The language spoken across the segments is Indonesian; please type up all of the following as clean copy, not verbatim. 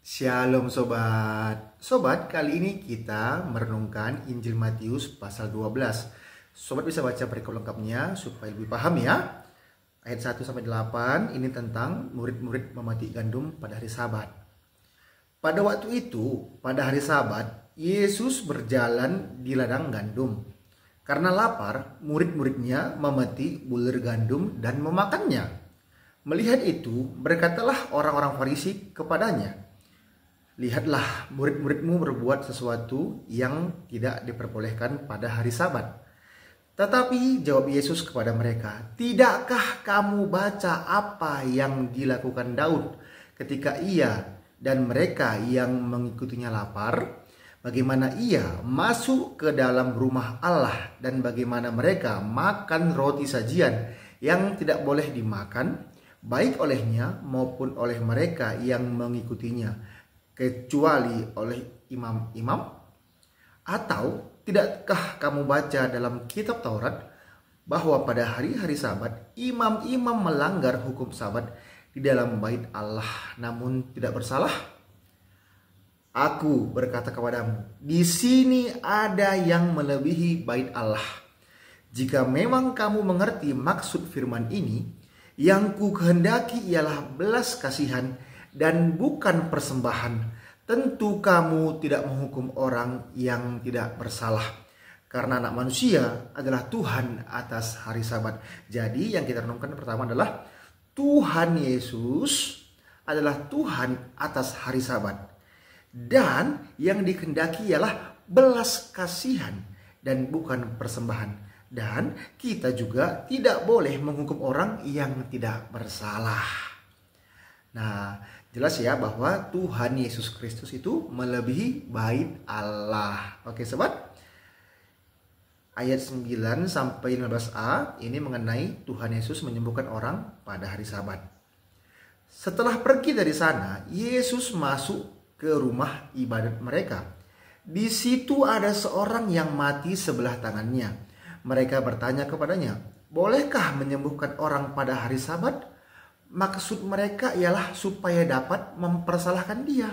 Shalom sobat. Sobat, kali ini kita merenungkan Injil Matius pasal 12. Sobat bisa baca perikop lengkapnya supaya lebih paham ya. Ayat 1 sampai 8 ini tentang murid-murid memetik gandum pada hari Sabat. Pada waktu itu, pada hari Sabat, Yesus berjalan di ladang gandum. Karena lapar, murid-muridnya memetik bulir gandum dan memakannya. Melihat itu, berkatalah orang-orang Farisi kepadanya, "Lihatlah, murid-muridmu berbuat sesuatu yang tidak diperbolehkan pada hari Sabat." Tetapi jawab Yesus kepada mereka, "Tidakkah kamu baca apa yang dilakukan Daud ketika ia dan mereka yang mengikutinya lapar? Bagaimana ia masuk ke dalam rumah Allah dan bagaimana mereka makan roti sajian yang tidak boleh dimakan, baik olehnya maupun oleh mereka yang mengikutinya, kecuali oleh imam-imam? Atau tidakkah kamu baca dalam kitab Taurat bahwa pada hari-hari Sabat imam-imam melanggar hukum Sabat di dalam bait Allah namun tidak bersalah? Aku berkata kepadamu, di sini ada yang melebihi bait Allah. Jika memang kamu mengerti maksud firman ini, yang ku kehendaki ialah belas kasihan dan bukan persembahan, tentu kamu tidak menghukum orang yang tidak bersalah. Karena anak manusia adalah Tuhan atas hari Sabat. Jadi yang kita renungkan pertama adalah Tuhan Yesus adalah Tuhan atas hari Sabat. Dan yang dikehendaki ialah belas kasihan dan bukan persembahan. Dan kita juga tidak boleh menghukum orang yang tidak bersalah. Nah, jelas ya bahwa Tuhan Yesus Kristus itu melebihi bait Allah. Oke sobat. Ayat 9 sampai 15a ini mengenai Tuhan Yesus menyembuhkan orang pada hari Sabat. Setelah pergi dari sana, Yesus masuk ke rumah ibadat mereka. Di situ ada seorang yang mati sebelah tangannya. Mereka bertanya kepadanya, "Bolehkah menyembuhkan orang pada hari Sabat?" Maksud mereka ialah supaya dapat mempersalahkan dia.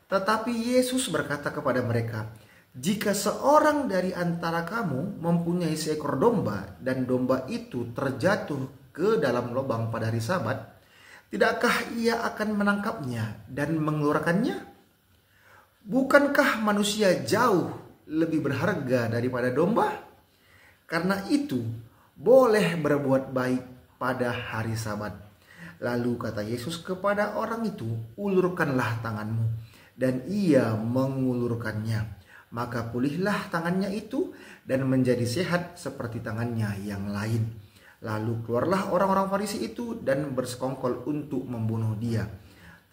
Tetapi Yesus berkata kepada mereka, "Jika seorang dari antara kamu mempunyai seekor domba dan domba itu terjatuh ke dalam lubang pada hari Sabat, tidakkah ia akan menangkapnya dan mengeluarkannya? Bukankah manusia jauh lebih berharga daripada domba? Karena itu, boleh berbuat baik pada hari Sabat." Lalu kata Yesus kepada orang itu, "Ulurkanlah tanganmu." Dan ia mengulurkannya. Maka pulihlah tangannya itu dan menjadi sehat seperti tangannya yang lain. Lalu keluarlah orang-orang Farisi itu dan bersekongkol untuk membunuh dia.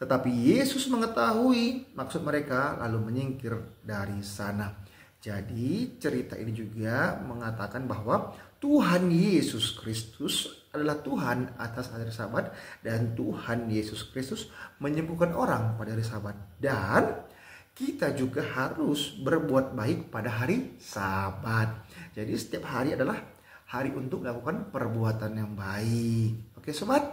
Tetapi Yesus mengetahui maksud mereka lalu menyingkir dari sana. Jadi cerita ini juga mengatakan bahwa Tuhan Yesus Kristus adalah Tuhan atas hari Sabat dan Tuhan Yesus Kristus menyembuhkan orang pada hari Sabat. Dan kita juga harus berbuat baik pada hari Sabat. Jadi setiap hari adalah hari untuk melakukan perbuatan yang baik. Oke sobat?